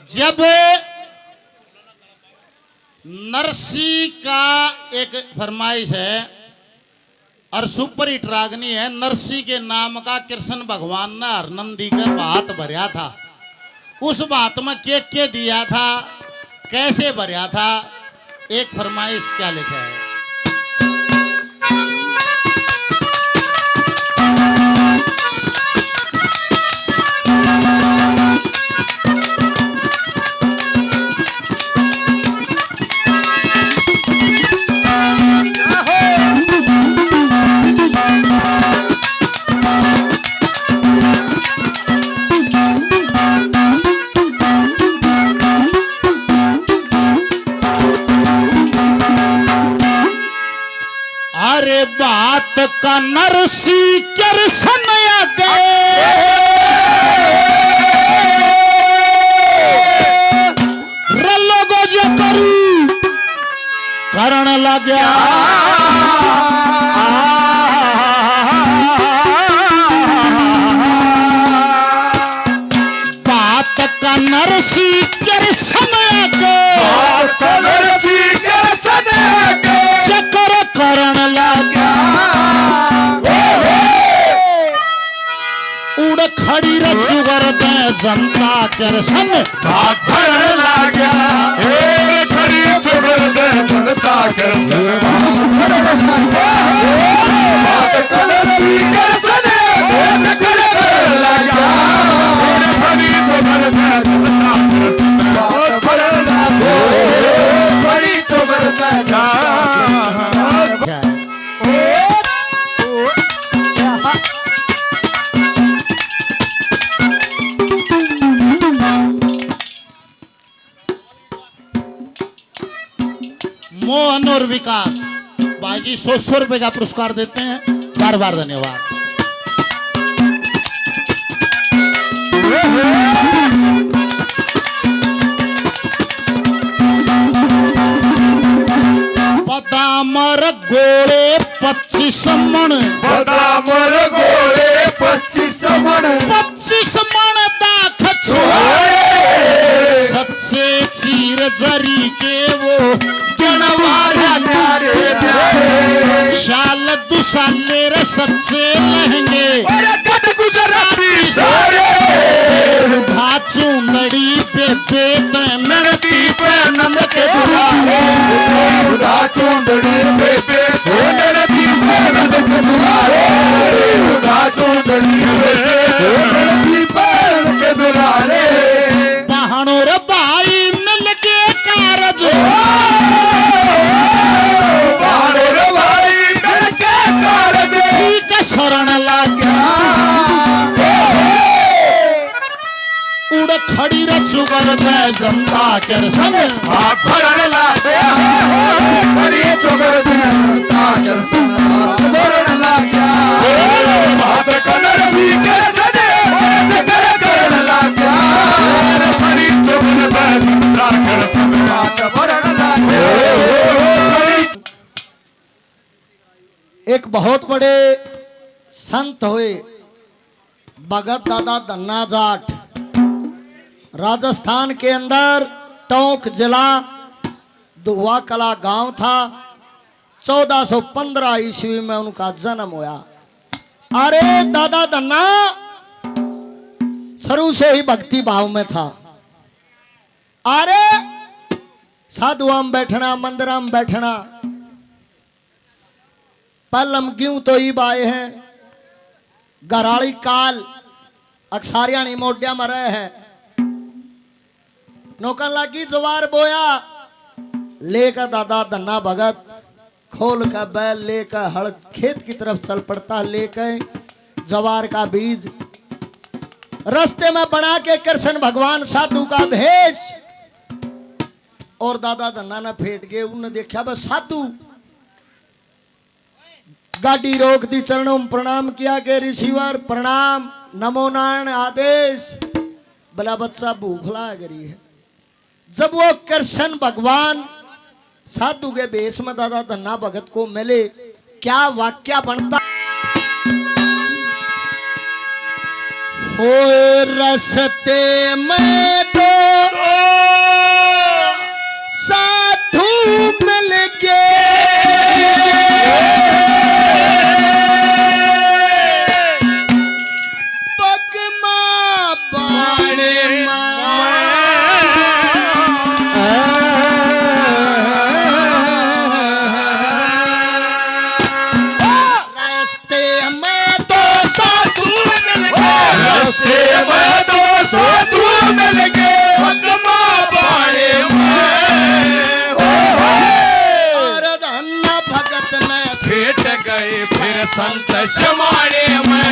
जब नरसी का एक फरमाइश है और सुपर हिट रागनी है, नरसी के नाम का कृष्ण भगवान ने हरनंदी के भात भरया था। उस भात में के दिया था, कैसे भरया था, एक फरमाइश क्या लिखा है। अरे बात का नरसी कृष्ण गए रलोगो जो करू करण लग्या बात का नरसी कृष्ण चक्कर करण लग्या उड़ खड़ी रचुगर दे जनता कृष्ण भरण लग्या खड़ी चुगर दे जनता कृष्ण मोहन और विकास भाई जी 100 रुपए का पुरस्कार देते हैं, बार बार धन्यवाद। बदामर गोले 25 मन, बदामर गोले 25 मन, 25 मन दाख सच्चे चीर जरी के वो गणवारा न्यारे शाल दुसाले रे सच्चे लहंगे कद गुजराती सारे भाचू नड़ी बेबे नड़ती पे नंद के दुआरे भाचू नड़ी बेबे नड़ती पे नंद के दुआरे भाचू नड़ी बेबे नड़ती पे नंद के दुआरे बहनों रे भाई मिल के कारज बहनों रे भाई मिल के कारज का शरण लाग्या उड़ खड़ी रचुगर दे जनता कृष्ण भरण लाग्या खड़ी चुगर दे जनता कृष्ण भरण लाग्या बात कलर सी के सदे कर करण लाग्या खड़ी चुगर दे जनता कृष्ण बात भरण लाग्या। एक बहुत बड़े संत हुए भगत दादा धन्ना जाट, राजस्थान के अंदर टोंक जिला दुआ कला गांव था। 1415 ईस्वी में उनका जन्म हुआ। अरे दादा धन्ना शुरू से ही भक्ति भाव में था। अरे साधुआ में बैठना, मंदिरा में बैठना, पलम क्यों तो ही बाए हैं, गराड़ी काल अक्सारियाणी मोडिया में रहे हैं। नौका लागी जवार बोया लेकर दादा धन्ना भगत खोल कर बैल लेकर हड़ खेत की तरफ चल पड़ता, लेकर जवार का बीज रास्ते में बना के कृष्ण भगवान साधु का भेष और दादा धन्ना ने फेंट गए। उन्होंने देखा बस साधु गाड़ी रोक दी, चरणों में प्रणाम किया के ऋषिवर प्रणाम, नमो नारायण आदेश। भला बच्चा भूखला गरी है। जब वो कृष्ण भगवान साधु के भेष में दादा धन्ना भगत को मिले, क्या वाक्य बनता। हो रस्ते में तो बाणे रास्ते में तो साधु मिल गए, रास्ते में तो साधु मिल गए हकमा बाणे में और धन्ना भगत ने भेट गए फिर संत समाने में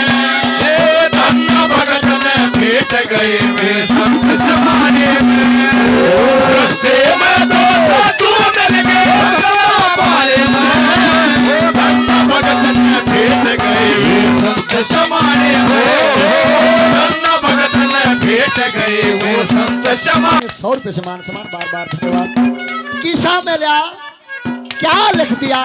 धन्ना भगत ने भेट गए फिर संत समाने में रास्ते में तो साधु मिल गए हकमा बाणे में धन्ना भगत ने भेट गए फिर संत समाने में धन्ना भगत ने भेट गए वो संत समाने 100 रुपए समान समान बार बार धन्यवाद। किसा में लिया क्या लिख दिया?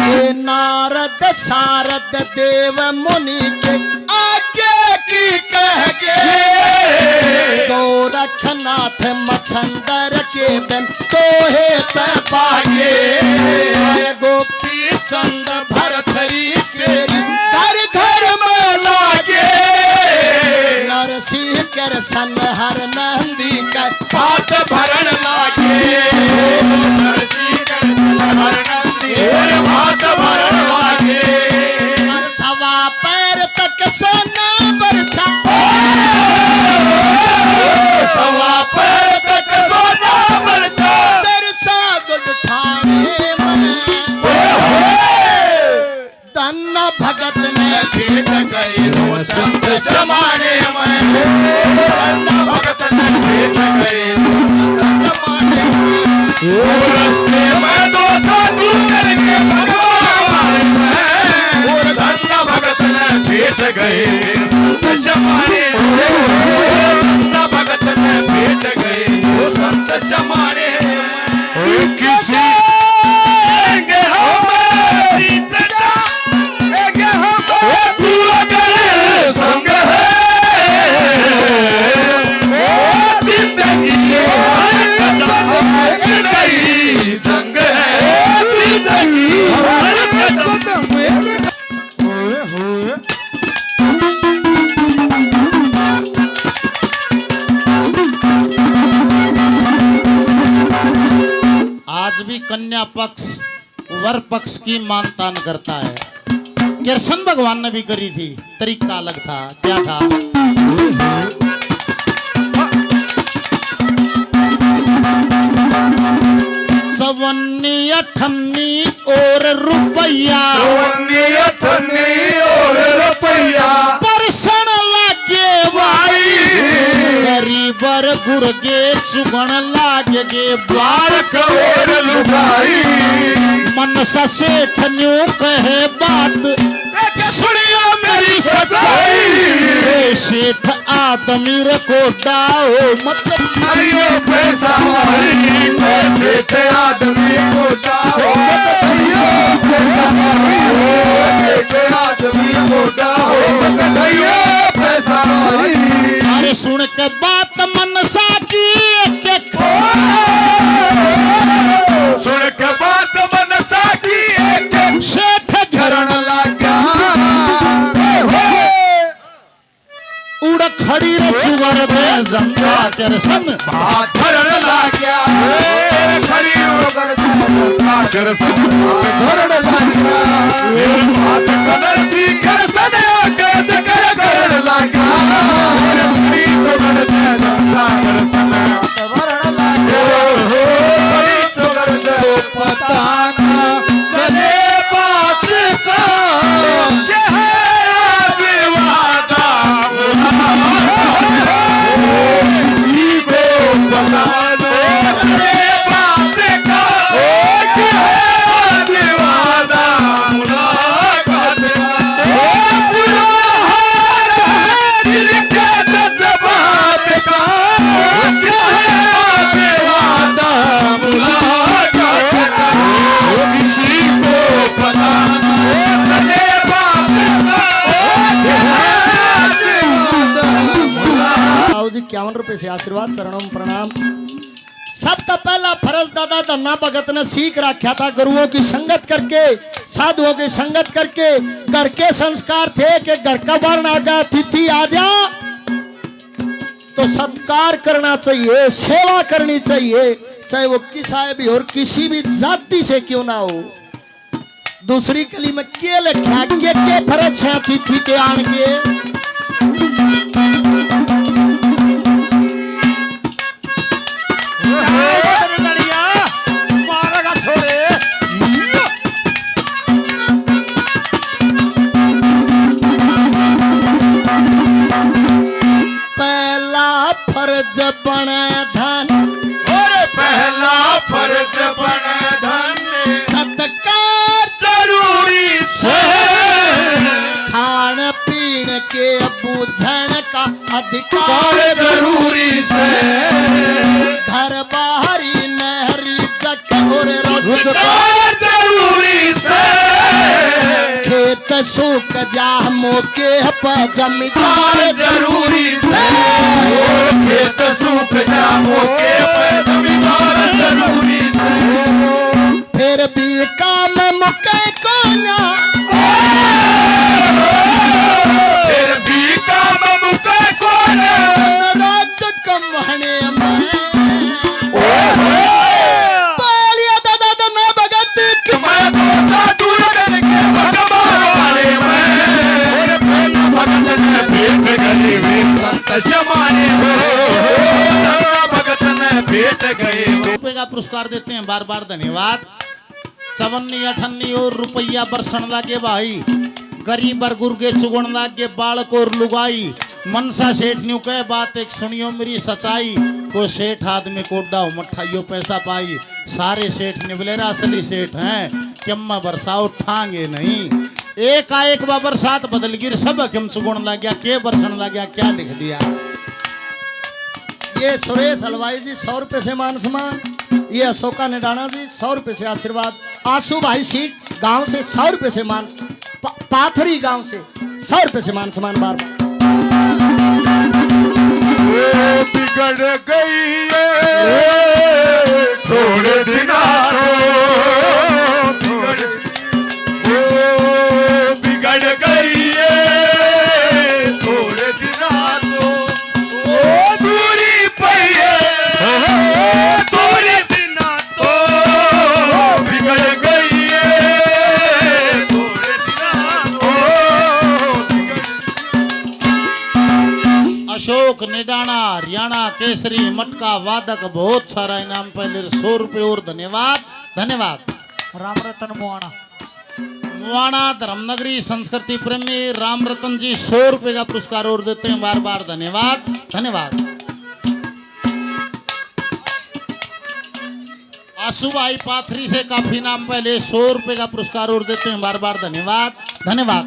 ये नारद सारद देव मुनि के आगे की कह गए, गोरखनाथ मच्छंदर के बिन तो है पागे, गोपी चंद भरथरी के घर घर में लागे, नरसिंह कर सन हर नंदी का हाथ भरण लागे नरसिंह कर हर नंदी हाथ भरण लागे और सवा पैर तक सोना बरसा, सवा पैर तक सोना बरसा सरसा गुड ठाणे में धन्ना भगत ने भेट गए वो संत समाने में धन्ना भगत ने भेट गए वो संत समाने में रास्ते में दो साधु मिल के भगवान में धन्ना भगत ने भेट गए फिर संत समाने में धन्ना भगत ने भेट गए वो संत समाने में किसी संग जंग आज भी कन्या पक्ष वर पक्ष की मानता न करता है। कृष्ण भगवान ने भी करी थी, तरीका अलग था। क्या था? चवन्नी अठन्नी और रुपया और रुपया परसन लागे भाई, गरीबर गुरगे चुगण लागे बालक और लुगाई मनसा सेठ न्यू कहे बात सुनियो मेरी सच्चाई, सेठ आदमी को डाओ मतलब आइयो पैसा मारी पैसे थे आदमी को डाहो आइयो पैसा मारी पैसे थे आदमी को डाहो आइयो पैसा मारी अरे सुन के बात मनसा की एक सुन के बात मनसा की एक सेठ घरण लगा उड़ खड़ी रे चुगर दे जंगा करसन हाथ धरण लाग्या खड़ी होकर कर सब धरण लाग्या हाथ कदर सी कर सने गज कर धरण लाग्या खड़ी होकर कर सने धरण लाग्या खड़ी होकर पता ना चले बात का क्या है आज वादा बाबू जी 51 रुपए से आशीर्वाद, शरणों में प्रणाम। सब तो पहला फर्ज दादा धन्ना भगत ने सीख रखा था, गुरुओं की संगत करके, साधुओं की संगत करके। घर के संस्कार थे कि घर का वर्ण आ गया, अतिथि आ जा तो सत्कार करना चाहिए, सेवा करनी चाहिए, चाहे वो किसा भी और किसी भी जाति से क्यों ना हो। दूसरी कली में के लिखा के फर्ज है अतिथि के आन के। पहला फर्ज बने धन, और पहला फर्ज बने धन, सत्कार जरूरी से खान पीन के बूझण का अधिकार और जरूरी से घर बाहरी नहरी जक और रोजगार जरूरी से खेत सूख जा मौके पर जमींदार जरूरी से खेत सूख जा मौके पर जमींदार जरूरी से फिर भी काम मुके को ना, फिर भी काम मुके को ना, रात कमहने में बालिया दादा धन्ना भगत की मैं तो साधु बन के भगवाने में और प्रेम भगत ने भेंट गए वे संत जमाने में भगत ने भेंट गए रुपए का पुरस्कार देते हैं, बार बार धन्यवाद। 57 और रुपया बरसन लागे भाई, गरीब और गुर्गे चुगण लागे बालक और लुगाई। मनसा सेठ न्यू कह बात एक सुनियो मेरी सच्चाई, को सेठ आदमी कोडा मठाइयो पैसा पाई। सारे सेठ निबलेरा असली सेठ हैं, क्यम बरसाओ उठांगे नहीं। एक आएक बा बरसात बदल गिर सब क्यों चुगण लग गया, के बरसन लग गया, क्या लिख दिया। ये सुरेश हलवाई जी 100 रुपए से मान सम्मान, ये अशोका निडाना जी 100 रुपए से आशीर्वाद, आसू भाई सीख गांव से 100 रुपए से मान, पाथरी गांव से 100 रुपए से मान सम्मान। बार बिगड़ गई थोड़े दिनारों, बिगड़ गई थोड़े दिनारों, दूरी पे थोड़े दिना तो बिगड़ गई थोड़े दिना तो। अशोक निडाना हरियाणा केसरी मटका वादक बहुत सारा इनाम पहले 100 रुपये और धन्यवाद धन्यवाद। राम रतन मुआना, मुआना धर्मनगरी संस्कृति प्रेमी राम रतन जी 100 रुपये का पुरस्कार और देते हैं, बार बार धन्यवाद धन्यवाद। आसू भाई पाथरी से काफी नाम पहले 100 रुपये का पुरस्कार और देते हैं, बार बार धन्यवाद धन्यवाद।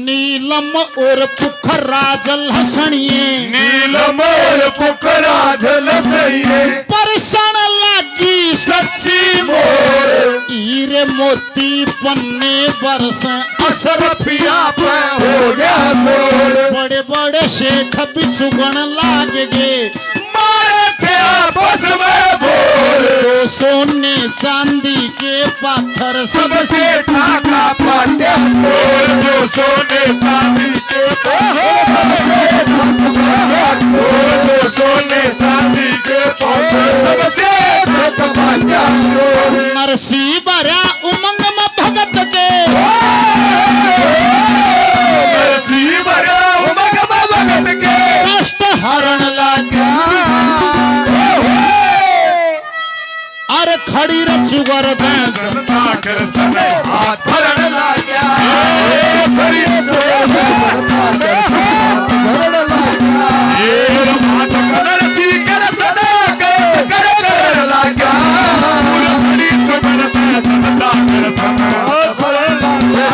नीलम और पुखरा जल हसनिए, नीलम और पुखरा जल सहिए, परसन लागी सच्ची मोर हीरे मोती पन्ने बरस असरफिया पे हो गया जोर, बड़े बड़े शेख बिचुगण लाग गए, मारे थे आपस में बोल, तो सोने चांदी के पाथर सबसे ठाका पाट्या बोल, जो सोने चांदी के सबसे ठाका बोल, जो सोने चांदी के सबसे ठाका पाट्या बोल, नरसी भरा उमंग में भगत के, नरसी भरा उमंग में भगत के, कष्ट हरण लागा अरे खड़ी रचुगर जनता कर समय हाथ भरण लाग्या, खड़ी ये मात कलर सी कर सदा कर लाग्या, खड़ी जनता कर समय हाथ भरण लाग्या,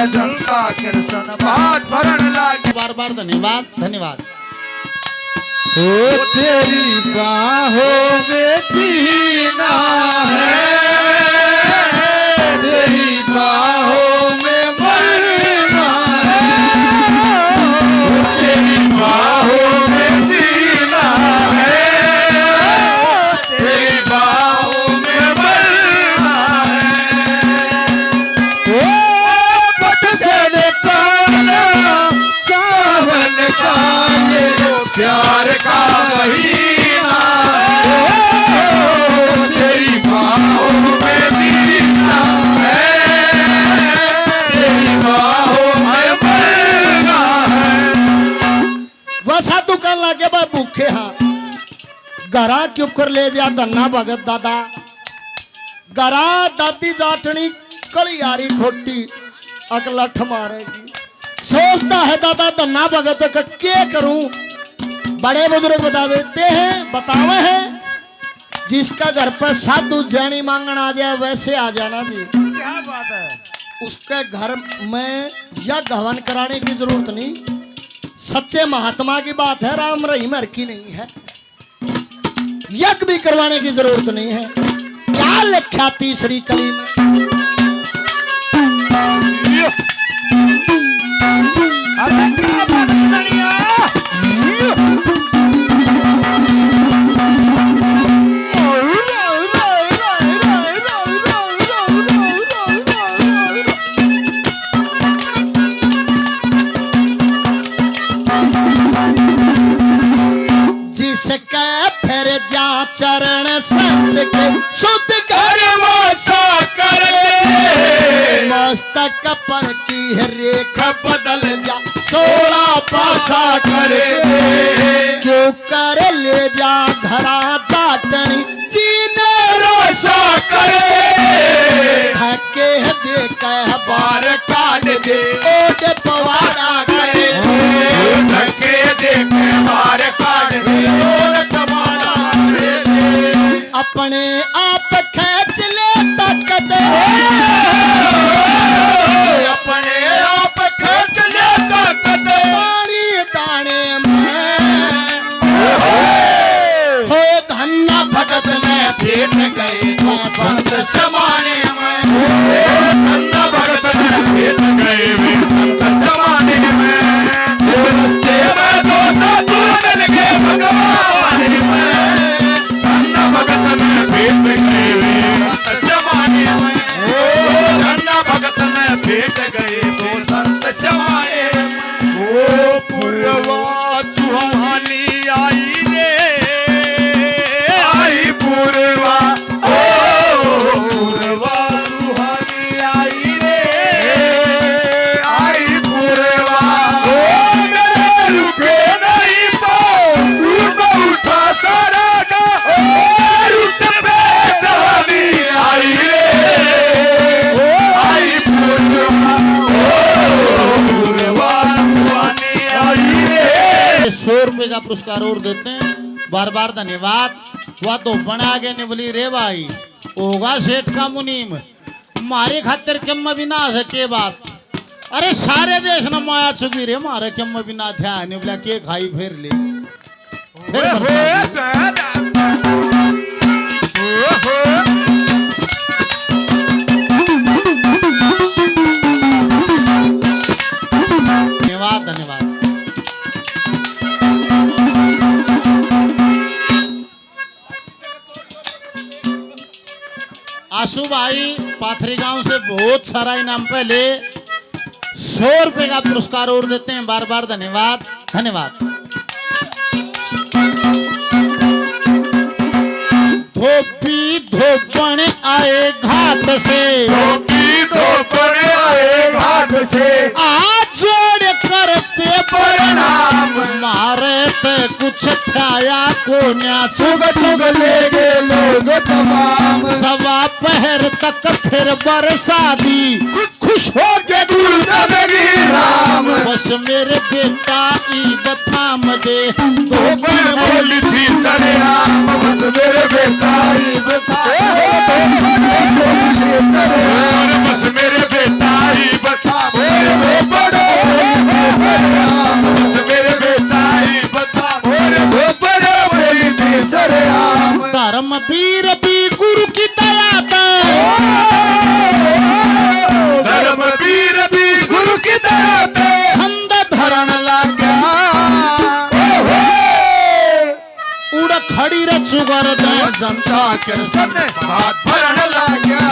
जनता कर समय हाथ भरण लाग्या। बार बार धन्यवाद धन्यवाद। तेरी बाहों में जीना है, तेरी घरा क्यों कर ले जा धन्ना भगत दादा घरा दादी जाटनी कड़ी यारी खोटी अकलठ मारेगी सोचता है दादा धन्ना भगत का क्या करूं बड़े बुजुर्ग बता देते हैं बतावे हैं जिसका घर पर साधु जैनी मांगन आ जाए वैसे आ जाना जी क्या बात है उसके घर में यह हवन कराने की जरूरत नहीं सच्चे महात्मा की बात है राम रहीम हर की नहीं है यज्ञ भी करवाने की जरूरत नहीं है क्या लिखा तीसरी कली में अरे क्या बात है लड़िया जिसके फिर जा चरण संत के शुद्ध कर वासा कर दे मस्तक पर की रेखा बदल जा 16 पासा करे क्यों कर ले जा घरा जाटनी जीने रोसा करे धक्के दे कह बार काट दे ओट पवाड़ा करे धक्के दे के मार काट दे और कमाना अपने आप खींच ले ताकत अपने आप खर्च ले ताकत पानी दाने में हो धन्ना भगत में भेट गए तो संत समाने में धन्ना भगत में भेट गए वे संत समाने में रस्ते में दो साधु मिल के भगवान में धन्ना भगत में भेट गए वे संत समाने में धन्ना भगत में भेट गए वो संत समाने में ओ पूर्वा सुहानी आई रे आई पूर्वा ओ पूर्वा सुहानी आई रे आई पूर्वा ओ मेरे रुके नहीं पाओ झूठ उठा सारा का रुत पे जवानी आई रे आई पूर्वा ओ पूर्वा सुहानी आई रे 100 रुपए का पुरस्कार और देते हैं बार बार धन्यवाद वह तो बना के निबली रे भाई होगा सेठ का मुनीम मारे खातिर कम भी ना सके बात अरे सारे देश न माया छुपी रे मारे कम भी ना ध्या निबला के खाई फिर ले फिर बरसात। धन्यवाद धन्यवाद आशु भाई पाथरी गांव से बहुत सारा इनाम पहले 100 रुपए का पुरस्कार और देते हैं बार बार धन्यवाद धन्यवाद। धोपी धोपण आए घाट से धोपी धोपण आए घाट से आज जोड़ करते प्रणाम मारे ते कुछ थाया को न्या छुग छुग ले गे लोग तमाम सवा पहर तक फिर बरसा दी खुश हो के दूर जाएगी राम बस मेरे बेटा ई बथाम दे धोपण बोली थी सरेआम बस मेरे बेटा ही बता बस मेरे बेटा ही बता बस मेरे बेटा ही बता बोली थी सरेआम धर्म वीर भी गुरु की दया दा धर्म वीर भी गुरु की दया पे छंद धरण लागा उड़ खड़ी रे चुगर दे जनता के सने हाथ भरण लाग्या